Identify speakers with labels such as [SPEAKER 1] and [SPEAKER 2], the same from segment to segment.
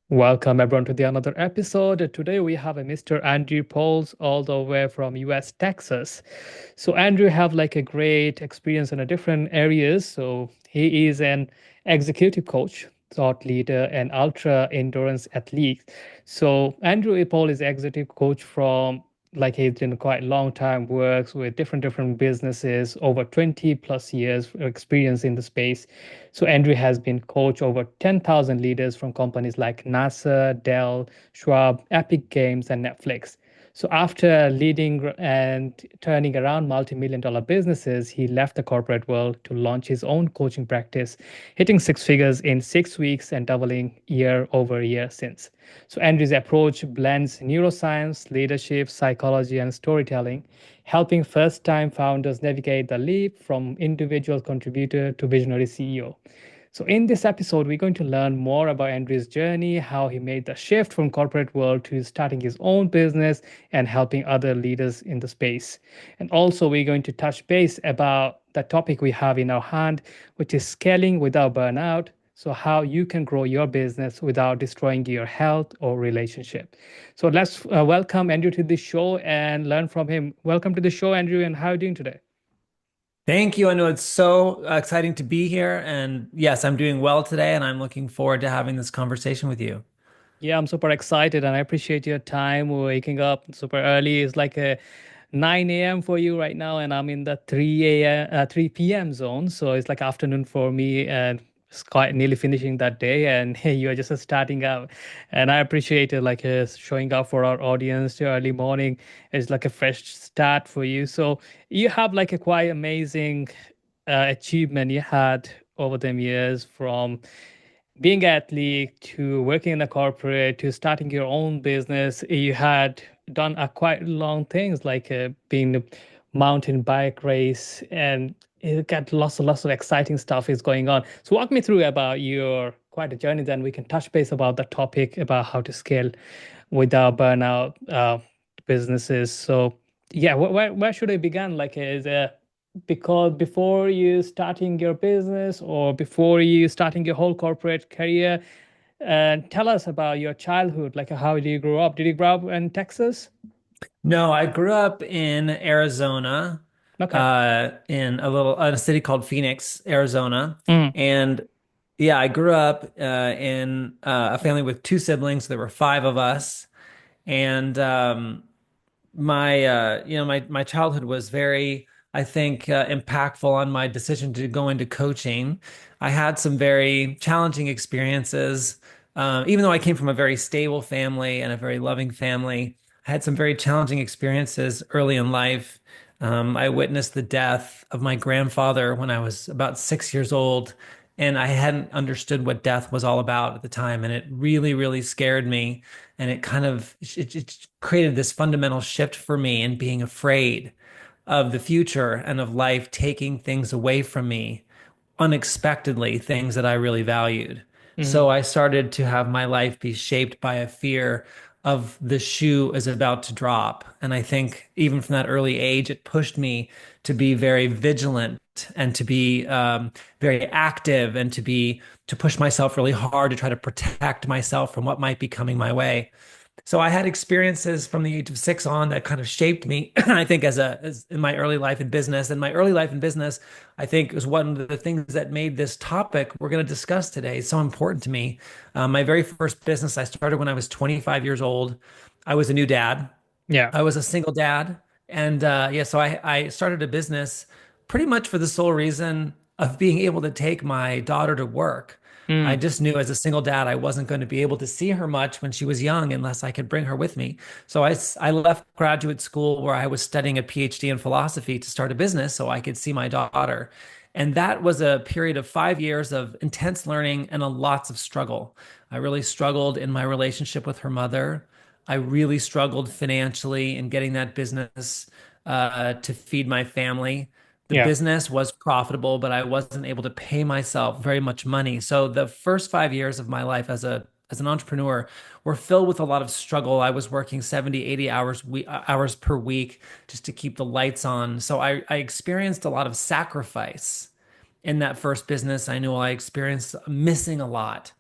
[SPEAKER 1] Welcome everyone to the another episode. Today we have a Mr. Andrew Pauls all the way from US Texas. So Andrew have like a great experience in a different areas. So he is an executive coach, thought leader, and ultra endurance athlete. So Andrew Paul is executive coach from like he's been quite a long time, works with different businesses, over 20 plus years of experience in the space. So Andrew has been coached over 10,000 leaders from companies like NASA, Dell, Schwab, Epic Games, and Netflix. So after leading and turning around multi-million dollar businesses, he left the corporate world to launch his own coaching practice, hitting six figures in 6 weeks and doubling year over year since. So Andrew's approach blends neuroscience, leadership, psychology, and storytelling, helping first-time founders navigate the leap from individual contributor to visionary CEO. So in this episode, we're going to learn more about Andrew's journey, how he made the shift from corporate world to starting his own business and helping other leaders in the space. And also we're going to touch base about the topic we have in our hand, which is scaling without burnout. So how you can grow your business without destroying your health or relationship. So let's welcome Andrew to the show and learn from him. Welcome to the show, Andrew, and how are you doing today?
[SPEAKER 2] Thank you. I know it's so exciting to be here. And yes, I'm doing well today, and I'm looking forward to having this conversation with you.
[SPEAKER 1] Yeah, I'm super excited and I appreciate your time waking up super early. It's like a 9 a.m. for you right now, and I'm in the 3 a.m. 3 p.m. zone. So it's like afternoon for me, and it's quite nearly finishing that day. And hey, you are just starting out, and I appreciate it, like showing up for our audience. Early morning is like a fresh start for you. So you have like a quite amazing achievement you had over the years from being athlete to working in a corporate to starting your own business. You had done a quite long things like being a mountain bike race, and you got lots of exciting stuff is going on. So walk me through about your quite a journey, then we can touch base about the topic about how to scale without burnout businesses. So yeah, where should I begin? Like is because before you starting your business or before you starting your whole corporate career, and tell us about your childhood, like how did you grow up? Did you grow up in Texas?
[SPEAKER 2] No, I grew up in Arizona,
[SPEAKER 1] Okay.
[SPEAKER 2] in a city called Phoenix, Arizona.
[SPEAKER 1] Mm.
[SPEAKER 2] And yeah, I grew up in a family with two siblings. There were five of us. And my childhood was very, I think, impactful on my decision to go into coaching. I had some very challenging experiences. Even though I came from a very stable family and a very loving family, I had some very challenging experiences early in life. I witnessed the death of my grandfather when I was about 6 years old, and I hadn't understood what death was all about at the time, and it really, really scared me. And it created this fundamental shift for me in being afraid of the future and of life taking things away from me unexpectedly, things that I really valued.
[SPEAKER 1] Mm.
[SPEAKER 2] So I started to have my life be shaped by a fear of the shoe is about to drop. And I think even from that early age, it pushed me to be very vigilant and to be very active and to push myself really hard to try to protect myself from what might be coming my way. So I had experiences from the age of 6 on that kind of shaped me, I think, as in my early life in business. And my early life in business, I think, was one of the things that made this topic we're going to discuss today so important to me. My very first business I started when I was 25 years old. I was a new dad.
[SPEAKER 1] Yeah.
[SPEAKER 2] I was a single dad. And yeah, so I started a business pretty much for the sole reason of being able to take my daughter to work. I
[SPEAKER 1] Mm.
[SPEAKER 2] just knew as a single dad, I wasn't going to be able to see her much when she was young unless I could bring her with me. So I left graduate school where I was studying a PhD in philosophy to start a business so I could see my daughter. And that was a period of 5 years of intense learning and a lots of struggle. I really struggled in my relationship with her mother. I really struggled financially in getting that business to feed my family. The
[SPEAKER 1] Yeah.
[SPEAKER 2] business was profitable, but I wasn't able to pay myself very much money. So the first 5 years of my life as an entrepreneur were filled with a lot of struggle. I was working 70, 80 hours per week just to keep the lights on. So I experienced a lot of sacrifice in that first business. I knew I experienced missing a lot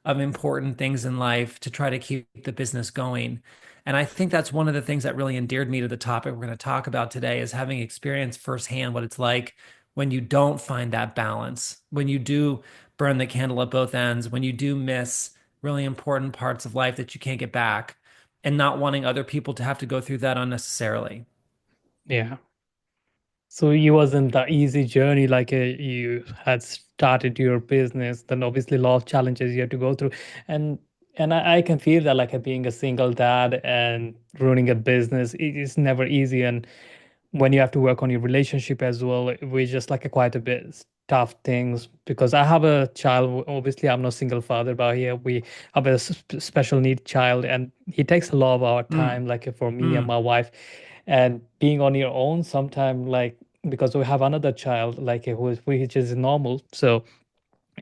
[SPEAKER 2] of important things in life to try to keep the business going. And I think that's one of the things that really endeared me to the topic we're going to talk about today is having experienced firsthand what it's like when you don't find that balance, when you do burn the candle at both ends, when you do miss really important parts of life that you can't get back, and not wanting other people to have to go through that unnecessarily.
[SPEAKER 1] Yeah. So it wasn't the easy journey, like you had started your business, then obviously a lot of challenges you had to go through. And I can feel that like being a single dad and running a business, it is never easy. And when you have to work on your relationship as well, we just like a quite a bit tough things because I have a child. Obviously, I'm not single father, but here we have a special need child, and he takes a lot of our
[SPEAKER 2] Mm,
[SPEAKER 1] time, like for me and
[SPEAKER 2] mm,
[SPEAKER 1] my wife. And being on your own, sometimes like because we have another child, like who is which is normal, so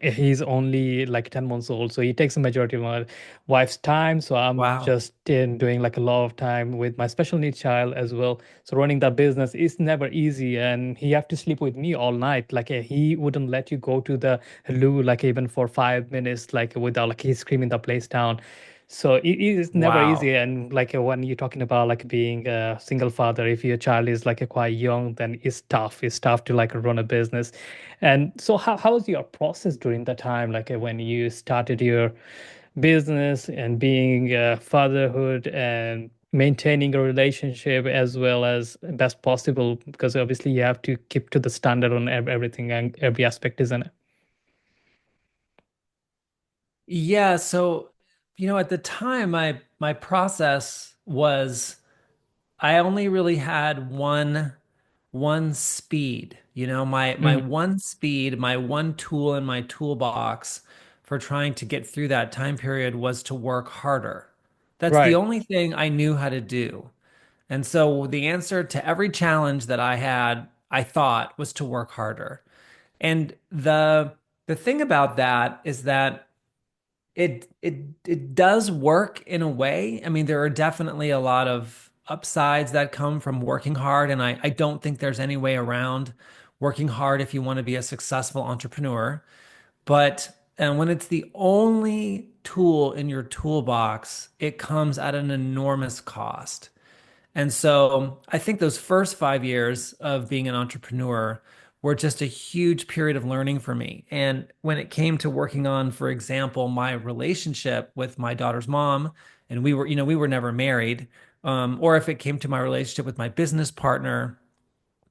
[SPEAKER 1] he's only like 10 months old, so he takes the majority of my wife's time, so I'm
[SPEAKER 2] wow.
[SPEAKER 1] just doing like a lot of time with my special needs child as well. So running that business is never easy, and he have to sleep with me all night. Like he wouldn't let you go to the loo like even for 5 minutes like without like he's screaming the place down. So it is never
[SPEAKER 2] Wow.
[SPEAKER 1] easy. And like when you're talking about like being a single father, if your child is like quite young, then it's tough to like run a business. And so how was your process during that time, like when you started your business and being fatherhood and maintaining a relationship as well as best possible, because obviously you have to keep to the standard on everything and every aspect, isn't it?
[SPEAKER 2] Yeah, so at the time my process was I only really had one speed. My
[SPEAKER 1] Mm,
[SPEAKER 2] one speed, my one tool in my toolbox for trying to get through that time period was to work harder. That's the
[SPEAKER 1] right.
[SPEAKER 2] only thing I knew how to do. And so the answer to every challenge that I had, I thought, was to work harder. And the thing about that is that it does work in a way. I mean, there are definitely a lot of upsides that come from working hard, and I don't think there's any way around working hard if you want to be a successful entrepreneur. But and when it's the only tool in your toolbox, it comes at an enormous cost. And so I think those first 5 years of being an entrepreneur were just a huge period of learning for me. And when it came to working on, for example, my relationship with my daughter's mom, and we were never married, or if it came to my relationship with my business partner,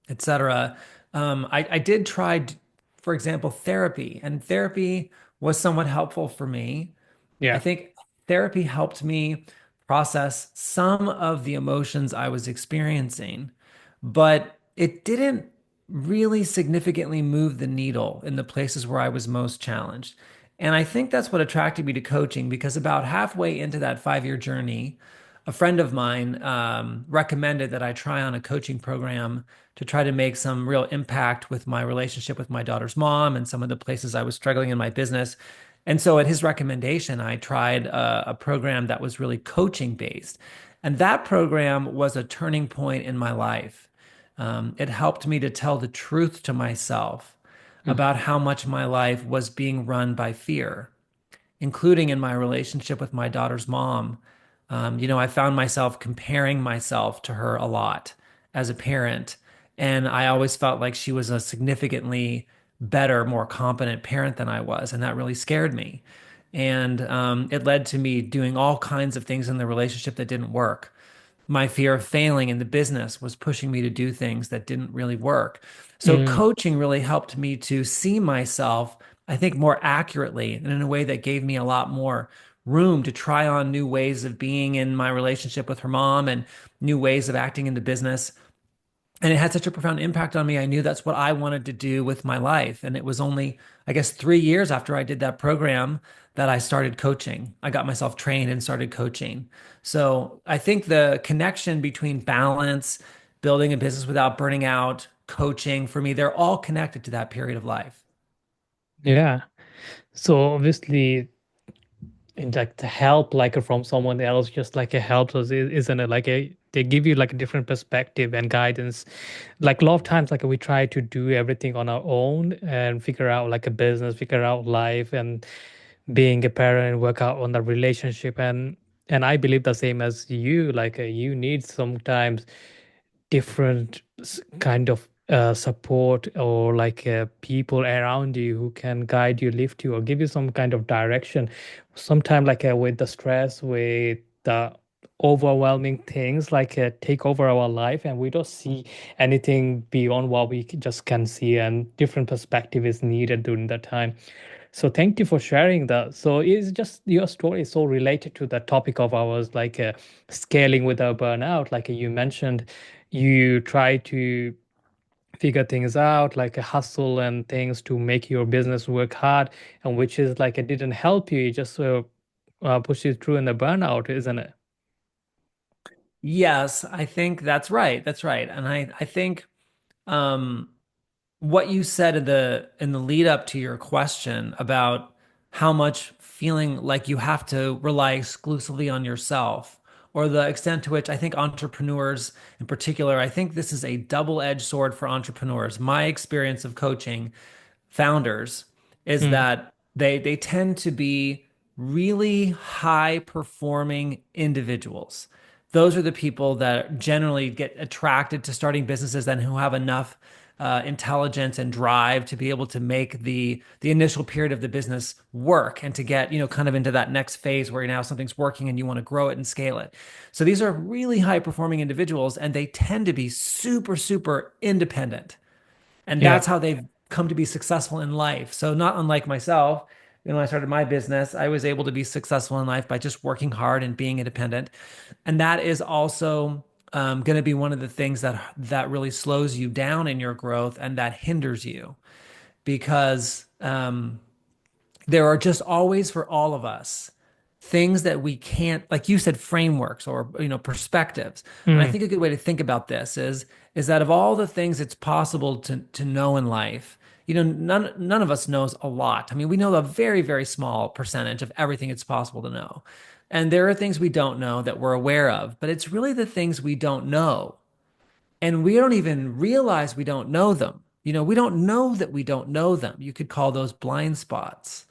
[SPEAKER 2] etc. I did try, for example, therapy, and therapy was somewhat helpful for me. I
[SPEAKER 1] Yeah.
[SPEAKER 2] think therapy helped me process some of the emotions I was experiencing, but it didn't really significantly move the needle in the places where I was most challenged. And I think that's what attracted me to coaching because about halfway into that 5 year journey, a friend of mine recommended that I try on a coaching program to try to make some real impact with my relationship with my daughter's mom and some of the places I was struggling in my business. And so, at his recommendation, I tried a program that was really coaching based. And that program was a turning point in my life. It helped me to tell the truth to myself about how much my life was being run by fear, including in my relationship with my daughter's mom. I found myself comparing myself to her a lot as a parent. And I always felt like she was a significantly better, more competent parent than I was. And that really scared me. And it led to me doing all kinds of things in the relationship that didn't work. My fear of failing in the business was pushing me to do things that didn't really work. So
[SPEAKER 1] Mm,
[SPEAKER 2] coaching really helped me to see myself, I think, more accurately and in a way that gave me a lot more room to try on new ways of being in my relationship with her mom and new ways of acting in the business. And it had such a profound impact on me. I knew that's what I wanted to do with my life. And it was only, I guess, 3 years after I did that program that I started coaching. I got myself trained and started coaching. So I think the connection between balance, building a business without burning out, coaching, for me, they're all connected to that period of life.
[SPEAKER 1] yeah. So obviously and like the help like from someone else just like a helps us, isn't it? Like they give you like a different perspective and guidance. Like a lot of times like we try to do everything on our own and figure out like a business, figure out life, and being a parent, work out on the relationship, and I believe the same as you. Like you need sometimes different kind of support, or like people around you who can guide you, lift you, or give you some kind of direction. Sometimes like with the stress, with the overwhelming things like take over our life, and we don't see anything beyond what we just can see, and different perspective is needed during that time. So thank you for sharing that. So it's just your story is so related to the topic of ours, like scaling without burnout. Like you mentioned, you try to figure things out, like a hustle and things to make your business work hard, and which is like it didn't help you. It just pushed you through in the burnout, isn't it?
[SPEAKER 2] Yes, I think that's right. That's right. And I think um what you said in the lead up to your question about how much feeling like you have to rely exclusively on yourself, or the extent to which I think entrepreneurs in particular, I think this is a double-edged sword for entrepreneurs. My experience of coaching founders is
[SPEAKER 1] Mm.
[SPEAKER 2] that they tend to be really high performing individuals. Those are the people that generally get attracted to starting businesses and who have enough intelligence and drive to be able to make the initial period of the business work, and to get, kind of into that next phase where now something's working and you want to grow it and scale it. So these are really high performing individuals, and they tend to be super, super independent. And
[SPEAKER 1] Yeah.
[SPEAKER 2] that's how they've come to be successful in life. So, not unlike myself, when I started my business, I was able to be successful in life by just working hard and being independent. And that is also going to be one of the things that really slows you down in your growth and that hinders you, because there are just always, for all of us, things that we can't, like you said, frameworks, or perspectives. And I
[SPEAKER 1] Mm.
[SPEAKER 2] think a good way to think about this is that of all the things it's possible to know in life, none of us knows a lot. I mean, we know a very, very small percentage of everything it's possible to know. And there are things we don't know that we're aware of, but it's really the things we don't know, and we don't even realize we don't know them. We don't know that we don't know them. You could call those blind spots.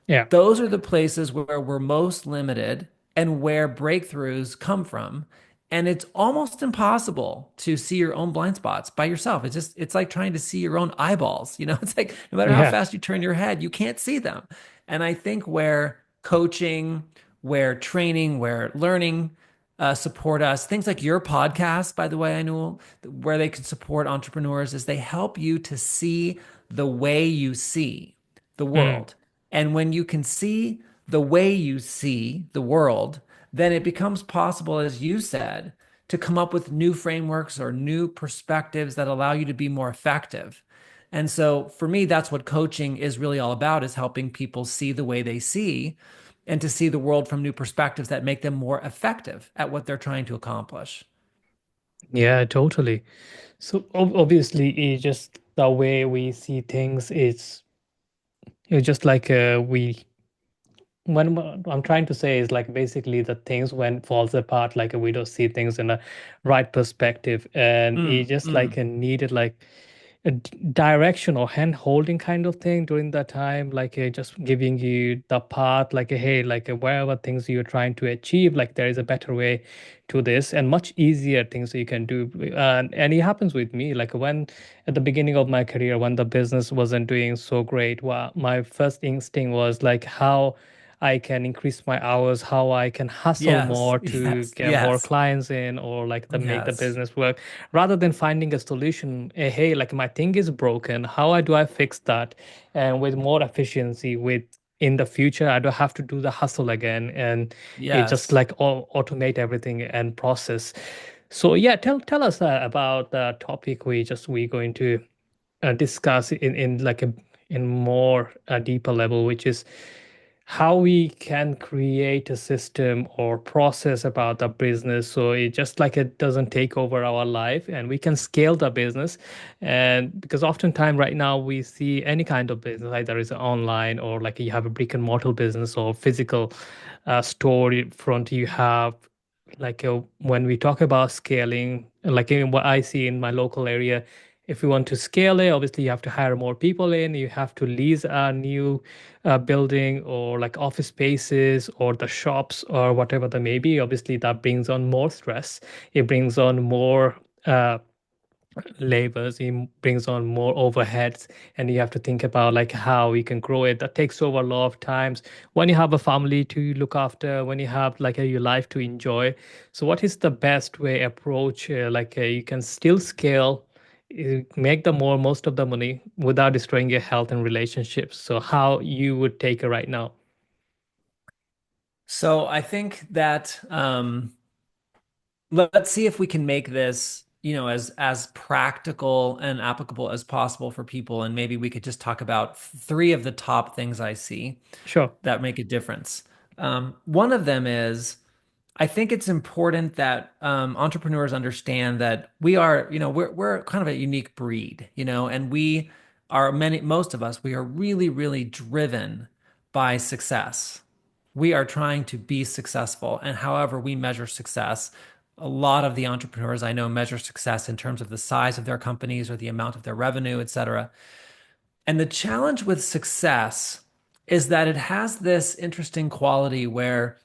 [SPEAKER 1] Yeah.
[SPEAKER 2] Those are the places where we're most limited and where breakthroughs come from. And it's almost impossible to see your own blind spots by yourself. It's like trying to see your own eyeballs. It's like no matter how
[SPEAKER 1] Yeah.
[SPEAKER 2] fast you turn your head, you can't see them. And I think where coaching, where training, where learning support us, things like your podcast, by the way, I know where they can support entrepreneurs, is they help you to see the way you see the
[SPEAKER 1] Mm.
[SPEAKER 2] world. And when you can see the way you see the world, then it becomes possible, as you said, to come up with new frameworks or new perspectives that allow you to be more effective. And so for me, that's what coaching is really all about, is helping people see the way they see, and to see the world from new perspectives that make them more effective at what they're trying to accomplish.
[SPEAKER 1] Yeah, totally. So obviously, it's just the way we see things. It's just like we when I'm trying to say is like basically the things when falls apart, like we don't see things in a right perspective, and it
[SPEAKER 2] Mm,
[SPEAKER 1] just like
[SPEAKER 2] mm.
[SPEAKER 1] a needed like a direction or hand holding kind of thing during that time, like just giving you the path, like hey, like wherever things you're trying to achieve, like there is a better way to this and much easier things you can do. And it happens with me, like when at the beginning of my career, when the business wasn't doing so great, well, my first instinct was like how I can increase my hours, how I can hustle
[SPEAKER 2] Yes,
[SPEAKER 1] more to
[SPEAKER 2] yes,
[SPEAKER 1] get more
[SPEAKER 2] yes,
[SPEAKER 1] clients in, or like the make the
[SPEAKER 2] yes,
[SPEAKER 1] business work, rather than finding a solution. Hey, like my thing is broken. Do I fix that? And with more efficiency, with in the future, I don't have to do the hustle again, and it just
[SPEAKER 2] yes.
[SPEAKER 1] like automate everything and process. So yeah, tell us about the topic we going to discuss in like a in more deeper level, which is how we can create a system or process about the business so it just like it doesn't take over our life and we can scale the business. And because oftentimes right now we see any kind of business, either it's online or like you have a brick and mortar business or physical store in front you have, like when we talk about scaling, like in what I see in my local area, If you want to scale it, obviously you have to hire more people in, you have to lease a new building or like office spaces or the shops or whatever that may be. Obviously, that brings on more stress. It brings on more labors, it brings on more overheads, and you have to think about like how you can grow it. That takes over a lot of times when you have a family to look after, when you have like your life to enjoy. So what is the best way approach, you can still scale, make the more most of the money without destroying your health and relationships? So how you would take it right now?
[SPEAKER 2] So I think that let's see if we can make this, as practical and applicable as possible for people. And maybe we could just talk about three of the top things I see
[SPEAKER 1] Sure.
[SPEAKER 2] that make a difference. One of them is I think it's important that entrepreneurs understand that we are, we're kind of a unique breed, and we are most of us, we are really, really driven by success. We are trying to be successful, and however we measure success, a lot of the entrepreneurs I know measure success in terms of the size of their companies or the amount of their revenue, et cetera. And the challenge with success is that it has this interesting quality where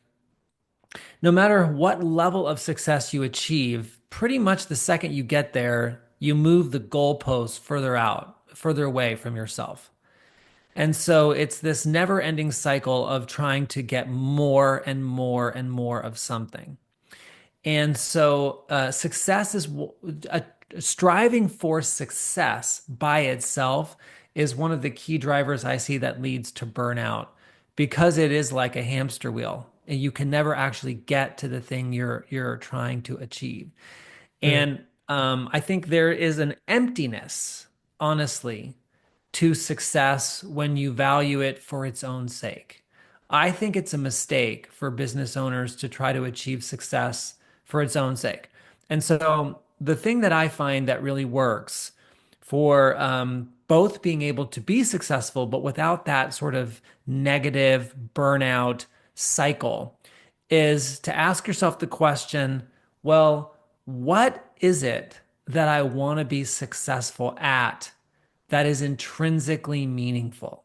[SPEAKER 2] no matter what level of success you achieve, pretty much the second you get there, you move the goalposts further out, further away from yourself. And so it's this never ending cycle of trying to get more and more and more of something. And so success is striving for success by itself is one of the key drivers I see that leads to burnout because it is like a hamster wheel and you can never actually get to the thing you're trying to achieve.
[SPEAKER 1] Mm.
[SPEAKER 2] And I think there is an emptiness, honestly, to success when you value it for its own sake. I think it's a mistake for business owners to try to achieve success for its own sake. And so the thing that I find that really works for both being able to be successful, but without that sort of negative burnout cycle, is to ask yourself the question, well, what is it that I want to be successful at that is intrinsically meaningful?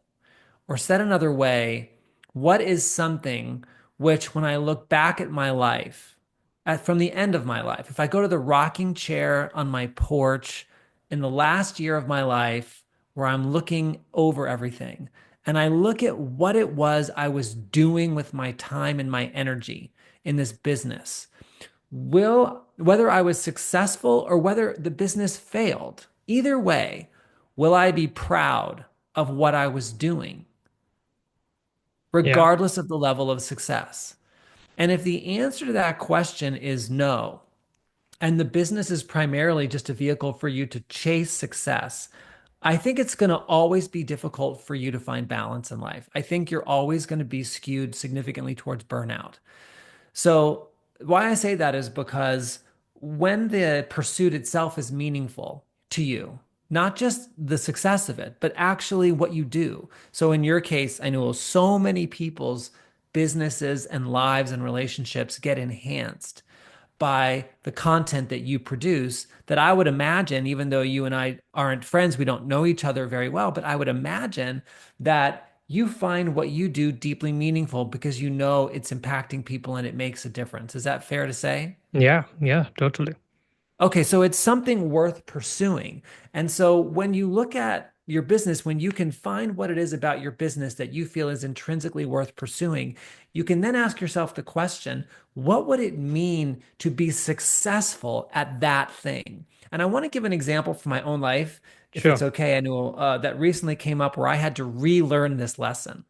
[SPEAKER 2] Or said another way, what is something which, when I look back at my life, from the end of my life, if I go to the rocking chair on my porch in the last year of my life, where I'm looking over everything, and I look at what it was I was doing with my time and my energy in this business, whether I was successful or whether the business failed, either way, will I be proud of what I was doing,
[SPEAKER 1] Yeah.
[SPEAKER 2] regardless of the level of success? And if the answer to that question is no, and the business is primarily just a vehicle for you to chase success, I think it's going to always be difficult for you to find balance in life. I think you're always going to be skewed significantly towards burnout. So, why I say that is because when the pursuit itself is meaningful to you, not just the success of it, but actually what you do. So, in your case, I know so many people's businesses and lives and relationships get enhanced by the content that you produce that I would imagine, even though you and I aren't friends, we don't know each other very well, but I would imagine that you find what you do deeply meaningful because you know it's impacting people and it makes a difference. Is that fair to say?
[SPEAKER 1] Yeah. Yeah. Totally.
[SPEAKER 2] Okay, so it's something worth pursuing. And so when you look at your business, when you can find what it is about your business that you feel is intrinsically worth pursuing, you can then ask yourself the question, what would it mean to be successful at that thing? And I want to give an example from my own life, if it's
[SPEAKER 1] Sure.
[SPEAKER 2] okay. I know that recently came up where I had to relearn this lesson.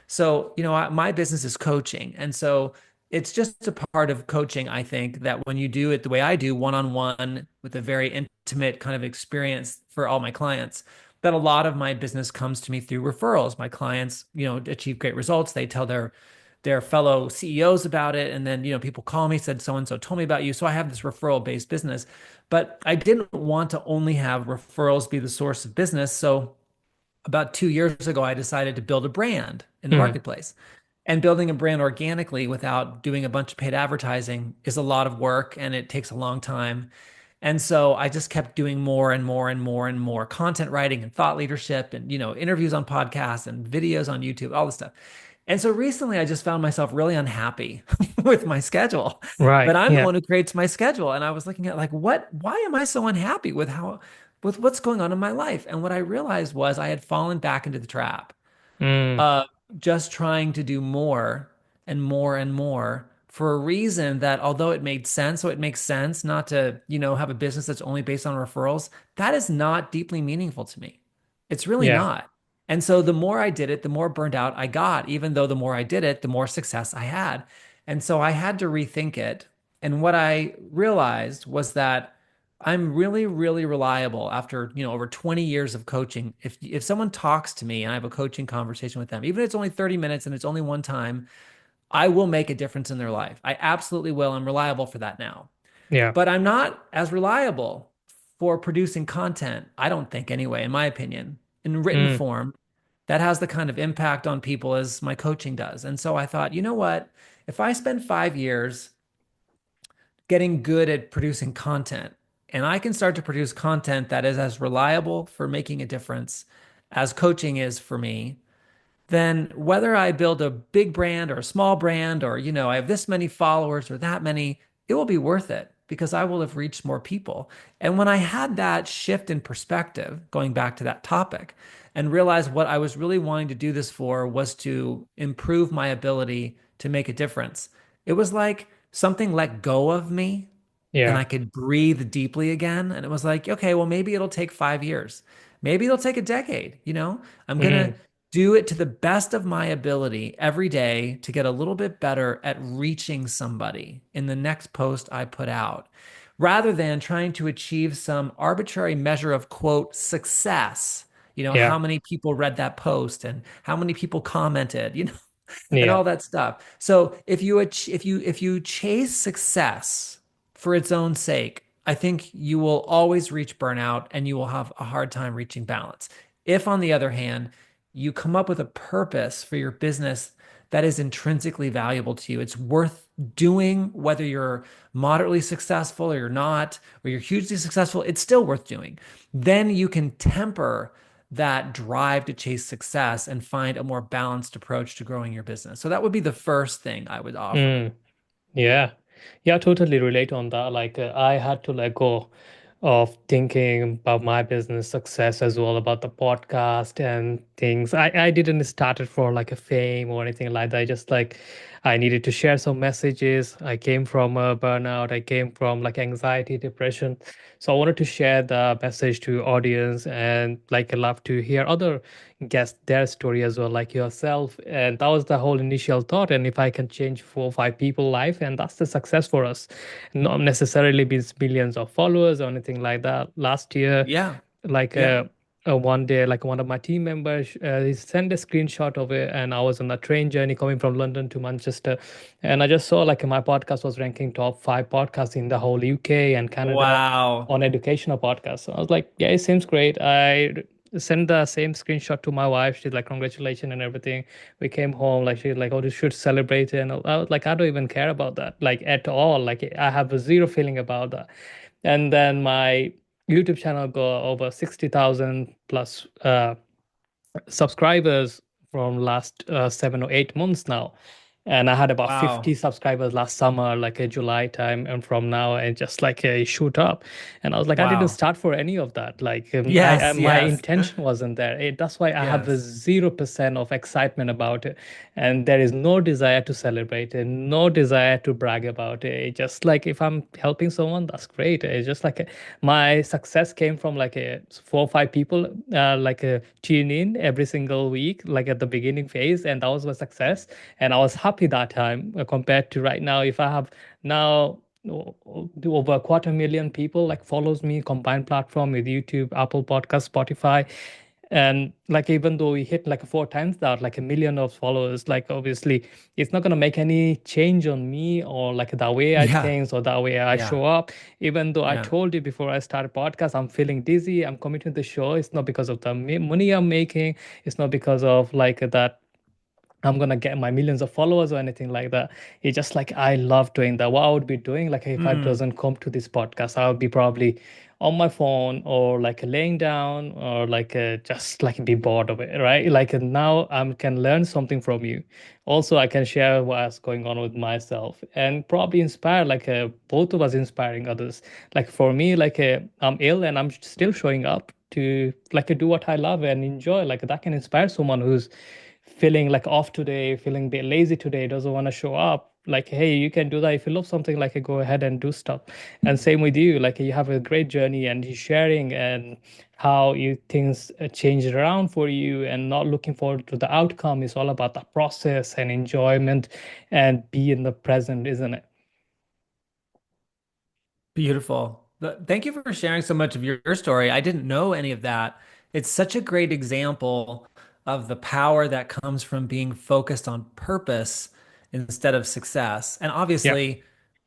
[SPEAKER 2] So, my business is coaching. And so it's just a part of coaching, I think, that when you do it the way I do, one on one with a very intimate kind of experience for all my clients, that a lot of my business comes to me through referrals. My clients, achieve great results. They tell their fellow CEOs about it. And then, people call me, said, so and so told me about you. So I have this referral based business. But I didn't want to only have referrals be the source of business. So about 2 years ago, I decided to build a brand in the
[SPEAKER 1] Mm.
[SPEAKER 2] marketplace. And building a brand organically without doing a bunch of paid advertising is a lot of work and it takes a long time. And so I just kept doing more and more and more and more content writing and thought leadership and, interviews on podcasts and videos on YouTube, all this stuff. And so recently I just found myself really unhappy with my schedule. But
[SPEAKER 1] Right.
[SPEAKER 2] I'm the
[SPEAKER 1] Yeah.
[SPEAKER 2] one who creates my schedule. And I was looking at like, why am I so unhappy with what's going on in my life? And what I realized was I had fallen back into the trap
[SPEAKER 1] Mm.
[SPEAKER 2] uh, just trying to do more and more and more for a reason that although it made sense, so it makes sense not to, have a business that's only based on referrals, that is not deeply meaningful to me. It's really
[SPEAKER 1] Yeah.
[SPEAKER 2] not. And so the more I did it, the more burned out I got, even though the more I did it, the more success I had. And so I had to rethink it. And what I realized was that I'm really, really reliable after, over 20 years of coaching. If someone talks to me and I have a coaching conversation with them, even if it's only 30 minutes and it's only one time, I will make a difference in their life. I absolutely will. I'm reliable for that now.
[SPEAKER 1] Yeah.
[SPEAKER 2] But I'm not as reliable for producing content, I don't think anyway, in my opinion, in written
[SPEAKER 1] Mm.
[SPEAKER 2] form that has the kind of impact on people as my coaching does. And so I thought, you know what? If I spend 5 years getting good at producing content. And I can start to produce content that is as reliable for making a difference as coaching is for me. Then whether I build a big brand or a small brand or, I have this many followers or that many, it will be worth it because I will have reached more people. And when I had that shift in perspective, going back to that topic, and realized what I was really wanting to do this for was to improve my ability to make a difference, it was like something let go of me and
[SPEAKER 1] Yeah.
[SPEAKER 2] I could breathe deeply again. And it was like, okay, well, maybe it'll take 5 years. Maybe it'll take a decade. I'm going to
[SPEAKER 1] Mm.
[SPEAKER 2] do it to the best of my ability every day to get a little bit better at reaching somebody in the next post I put out, rather than trying to achieve some arbitrary measure of quote success.
[SPEAKER 1] Yeah.
[SPEAKER 2] How many people read that post and how many people commented, and
[SPEAKER 1] Yeah.
[SPEAKER 2] all that stuff. So if you chase success for its own sake, I think you will always reach burnout and you will have a hard time reaching balance. If, on the other hand, you come up with a purpose for your business that is intrinsically valuable to you, it's worth doing, whether you're moderately successful or you're not, or you're hugely successful, it's still worth doing. Then you can temper that drive to chase success and find a more balanced approach to growing your business. So that would be the first thing I would offer.
[SPEAKER 1] Mm. Yeah. Yeah, I totally relate on that. Like, I had to let go of thinking about my business success as well, about the podcast and things. I didn't start it for like a fame or anything like that. I just like I needed to share some messages. I came from a burnout. I came from like anxiety, depression. So I wanted to share the message to audience and like I love to hear other guests their story as well, like yourself. And that was the whole initial thought. And if I can change 4 or 5 people life, and that's the success for us. Not necessarily be millions of followers or anything like that. Last year,
[SPEAKER 2] Yeah.
[SPEAKER 1] like
[SPEAKER 2] Yeah.
[SPEAKER 1] one day, like one of my team members, he sent a screenshot of it, and I was on a train journey coming from London to Manchester, and I just saw like my podcast was ranking top 5 podcasts in the whole UK and Canada
[SPEAKER 2] Wow.
[SPEAKER 1] on educational podcasts. So I was like, yeah, it seems great. Sent the same screenshot to my wife. She's like, congratulations and everything. We came home, like she's like, oh, you should celebrate it. And I was like, I don't even care about that, like at all. Like I have a zero feeling about that. And then my YouTube channel got over 60,000 plus subscribers from last 7 or 8 months now. And I had about 50
[SPEAKER 2] Wow.
[SPEAKER 1] subscribers last summer, like a July time, and from now and just like a shoot up. And I was like, I didn't
[SPEAKER 2] Wow.
[SPEAKER 1] start for any of that. Like I
[SPEAKER 2] Yes.
[SPEAKER 1] my
[SPEAKER 2] Yes.
[SPEAKER 1] intention wasn't there. That's why I have a
[SPEAKER 2] Yes.
[SPEAKER 1] 0% of excitement about it, and there is no desire to celebrate it, no desire to brag about it. It's just like if I'm helping someone, that's great. It's just like my success came from like 4 or 5 people like tune in every single week, like at the beginning phase, and that was my success. And I was happy that time compared to right now. If I have now over 250,000 people like follows me combined platform with YouTube, Apple Podcast, Spotify, and like even though we hit like 4 times that, like a million of followers, like obviously it's not going to make any change on me or like the way I
[SPEAKER 2] Yeah.
[SPEAKER 1] think or the way I
[SPEAKER 2] Yeah.
[SPEAKER 1] show up. Even though I
[SPEAKER 2] Yeah.
[SPEAKER 1] told you before I started podcast, I'm feeling dizzy, I'm committing to the show. It's not because of the money I'm making. It's not because of like that I'm gonna get my millions of followers or anything like that. It's just like I love doing that. What I would be doing, like if I
[SPEAKER 2] Mm,
[SPEAKER 1] doesn't come to this podcast, I would be probably on my phone or like laying down or like just like be bored of it, right? Like now I can learn something from you. Also, I can share what's going on with myself and probably inspire like both of us inspiring others. Like for me, like I'm ill and I'm still showing up to like do what I love and enjoy. Like that can inspire someone who's feeling like off today, feeling a bit lazy today, doesn't want to show up. Like, hey, you can do that. If you love something, like go ahead and do stuff. And same with you, like you have a great journey and you're sharing and how you things changed around for you and not looking forward to the outcome. It's all about the process and enjoyment and be in the present, isn't it?
[SPEAKER 2] beautiful. Thank you for sharing so much of your story. I didn't know any of that. It's such a great example of the power that comes from being focused on purpose instead of success. And
[SPEAKER 1] Yeah.
[SPEAKER 2] obviously,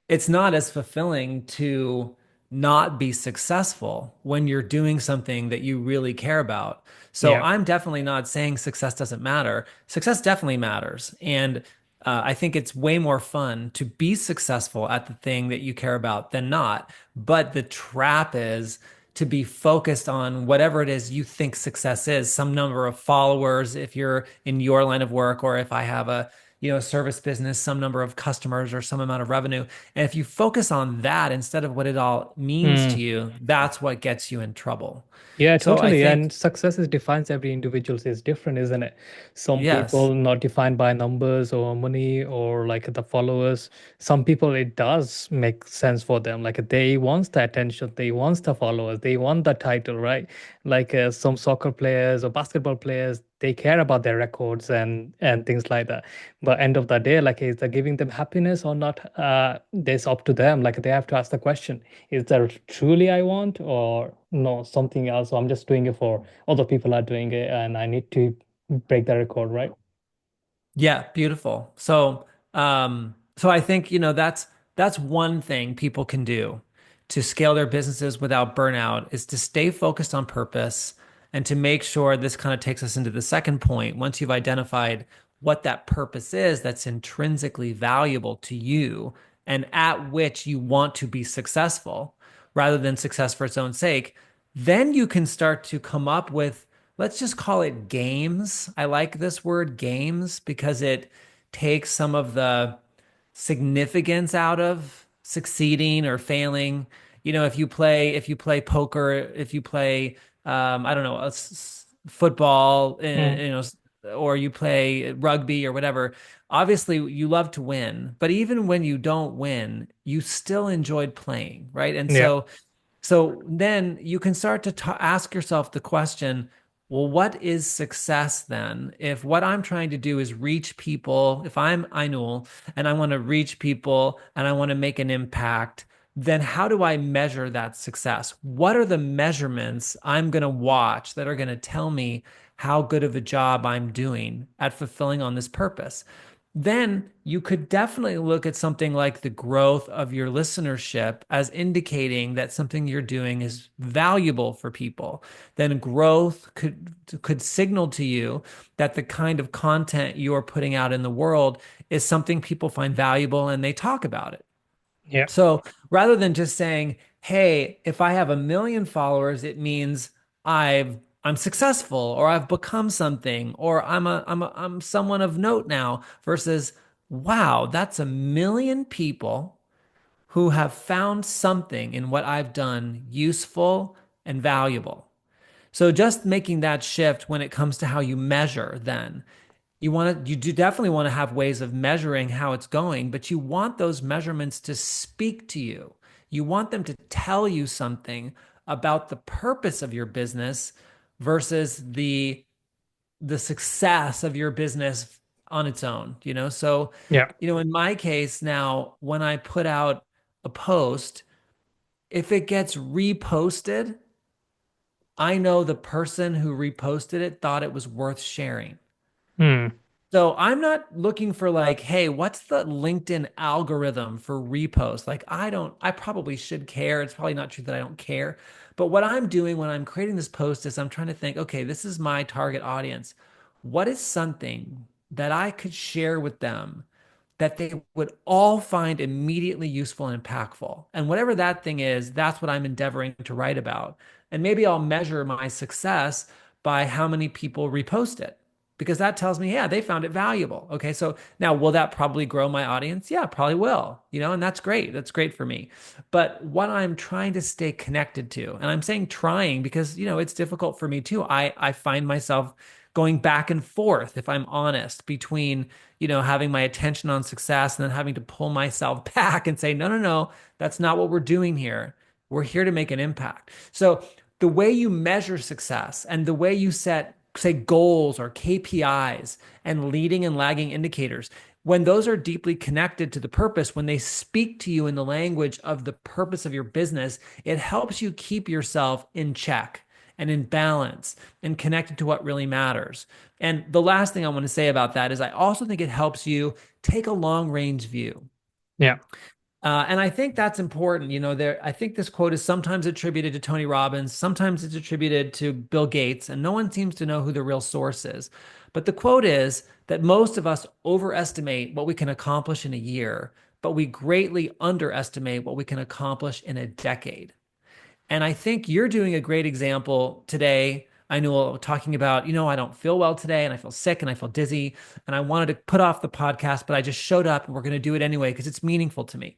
[SPEAKER 2] it's not as fulfilling to not be successful when you're doing something that you really care about. So
[SPEAKER 1] Yeah.
[SPEAKER 2] I'm definitely not saying success doesn't matter. Success definitely matters. And I think it's way more fun to be successful at the thing that you care about than not. But the trap is to be focused on whatever it is you think success is, some number of followers if you're in your line of work, or if I have a service business, some number of customers or some amount of revenue. And if you focus on that instead of what it all means to
[SPEAKER 1] Mm.
[SPEAKER 2] you, that's what gets you in trouble.
[SPEAKER 1] Yeah,
[SPEAKER 2] So I
[SPEAKER 1] totally.
[SPEAKER 2] think,
[SPEAKER 1] And success is defines every individual is different, isn't it? Some
[SPEAKER 2] yes.
[SPEAKER 1] people not defined by numbers or money or like the followers. Some people it does make sense for them. Like they want the attention, they want the followers, they want the title, right? Like some soccer players or basketball players, they care about their records and things like that. But end of the day, like is that giving them happiness or not? It's up to them. Like they have to ask the question, is that truly I want or no, something else? So I'm just doing it for other people are doing it and I need to break the record, right?
[SPEAKER 2] Yeah, beautiful. So I think, that's one thing people can do to scale their businesses without burnout is to stay focused on purpose and to make sure this kind of takes us into the second point. Once you've identified what that purpose is that's intrinsically valuable to you and at which you want to be successful rather than success for its own sake, then you can start to come up with, let's just call it games. I like this word games because it takes some of the significance out of succeeding or failing. If you play poker, if you play I don't know, football,
[SPEAKER 1] Mm,
[SPEAKER 2] or you play rugby or whatever, obviously you love to win, but even when you don't win, you still enjoyed playing, right? And
[SPEAKER 1] yeah,
[SPEAKER 2] so then you can start to ask yourself the question, well, what is success then? If what I'm trying to do is reach people, if I'm Ainul and I want to reach people and I want to make an impact, then how do I measure that success? What are the measurements I'm going to watch that are going to tell me how good of a job I'm doing at fulfilling on this purpose? Then you could definitely look at something like the growth of your listenership as indicating that something you're doing is valuable for people. Then growth could signal to you that the kind of content you're putting out in the world is something people find valuable and they talk about it.
[SPEAKER 1] yeah.
[SPEAKER 2] So rather than just saying, "Hey, if I have a million followers, it means I'm successful or I've become something or I'm someone of note now," versus, "Wow, that's a million people who have found something in what I've done useful and valuable." So just making that shift when it comes to how you measure, then you do definitely want to have ways of measuring how it's going, but you want those measurements to speak to you. You want them to tell you something about the purpose of your business versus the success of your business on its own, So,
[SPEAKER 1] Yeah.
[SPEAKER 2] in my case now, when I put out a post, if it gets reposted, I know the person who reposted it thought it was worth sharing.
[SPEAKER 1] Mm,
[SPEAKER 2] So I'm not looking for like, hey, what's the LinkedIn algorithm for repost? Like, I probably should care. It's probably not true that I don't care. But what I'm doing when I'm creating this post is I'm trying to think, okay, this is my target audience. What is something that I could share with them that they would all find immediately useful and impactful. And whatever that thing is, that's what I'm endeavoring to write about. And maybe I'll measure my success by how many people repost it, because that tells me, yeah, they found it valuable. Okay, so now will that probably grow my audience? Yeah, probably will, and that's great. That's great for me. But what I'm trying to stay connected to, and I'm saying trying because, it's difficult for me too. I find myself going back and forth, if I'm honest, between having my attention on success and then having to pull myself back and say, no, no, no, that's not what we're doing here. We're here to make an impact. So the way you measure success and the way you set, say, goals or KPIs and leading and lagging indicators, when those are deeply connected to the purpose, when they speak to you in the language of the purpose of your business, it helps you keep yourself in check and in balance and connected to what really matters. And the last thing I want to say about that is I also think it helps you take a long range view.
[SPEAKER 1] Yeah.
[SPEAKER 2] And I think that's important. I think this quote is sometimes attributed to Tony Robbins, sometimes it's attributed to Bill Gates, and no one seems to know who the real source is. But the quote is that most of us overestimate what we can accomplish in a year, but we greatly underestimate what we can accomplish in a decade. And I think you're doing a great example today. I know talking about, I don't feel well today and I feel sick and I feel dizzy and I wanted to put off the podcast, but I just showed up and we're going to do it anyway because it's meaningful to me.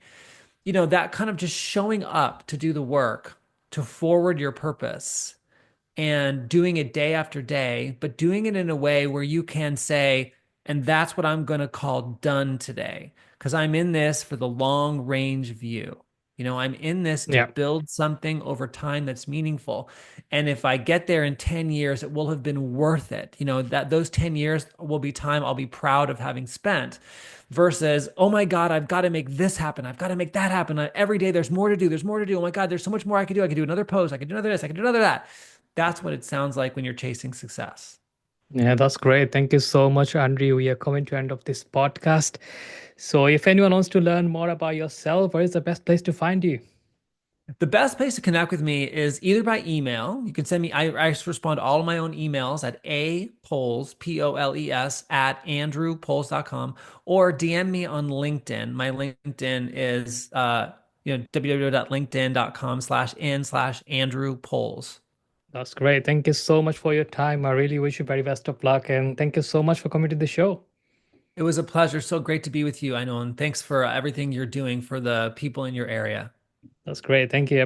[SPEAKER 2] That kind of just showing up to do the work, to forward your purpose and doing it day after day, but doing it in a way where you can say, and that's what I'm going to call done today, because I'm in this for the long range view. I'm in this to
[SPEAKER 1] Yeah.
[SPEAKER 2] build something over time that's meaningful. And if I get there in 10 years, it will have been worth it. That those 10 years will be time I'll be proud of having spent versus, oh my God, I've got to make this happen. I've got to make that happen. Every day there's more to do. There's more to do. Oh my God, there's so much more I could do. I could do another post. I could do another this. I could do another that. That's what it sounds like when you're chasing success.
[SPEAKER 1] Yeah, that's great. Thank you so much, Andrew. We are coming to end of this podcast. So if anyone wants to learn more about yourself, where is the best place to find you?
[SPEAKER 2] The best place to connect with me is either by email. You can send me, I respond to all of my own emails at apoles, Poles, at andrewpoles.com, or DM me on LinkedIn. My LinkedIn is, www.linkedin.com/in/Andrew Poles.
[SPEAKER 1] That's great. Thank you so much for your time. I really wish you very best of luck. And thank you so much for coming to the show.
[SPEAKER 2] It was a pleasure. So great to be with you, I know, and thanks for everything you're doing for the people in your area.
[SPEAKER 1] That's great. Thank you.